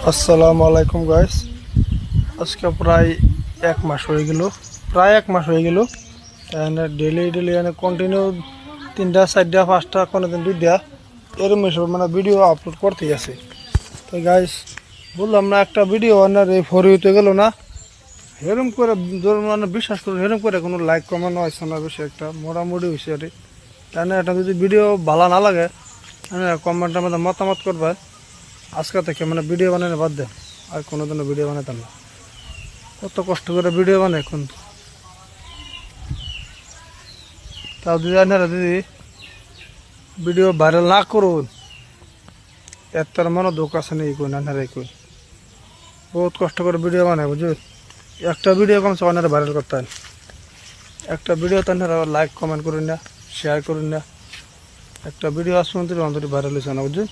আসসালামু আলাইকুম গাইস। আজকে প্রায় এক মাস হয়ে গেল এনে ডেলি এনে কন্টিনিউ 3টা 4টা 5টা কোনোদিন 2টা এরকম এসব মানে ভিডিও আপলোড করতেই আছে। তো গাইস বললাম না একটা ভিডিও আনার এই হতে গেল না, এরকম করে ধরুন মানে বিশ্বাস করুন এরকম করে কোনো লাইক কমানো হয়েছে না, বেশি একটা মোটামুটি হয়েছে আর তাই না। এটা যদি ভিডিও ভালো না লাগে কমেন্টের মধ্যে মতামত করবে। আজকে থেকে মানে ভিডিও বানানো বাদ দেন, আর কোনোদিনও ভিডিও বানাতাম না। কত কষ্ট করে ভিডিও বানায় এখন, তাও যদি আপনারা যদি ভিডিও ভাইরাল না করুন এর তার মনে দুঃখ আছে নেই কই আপনারা কই বহুত কষ্ট করে ভিডিও বানায় বুঝুন। একটা ভিডিও কমছে আপনারা ভাইরাল করতে হয়, একটা ভিডিও তো আপনারা লাইক কমেন্ট করুন না, শেয়ার করুন না। একটা ভিডিও আসুন অন্তত ভাইরাল হয়েছে না বুঝুন।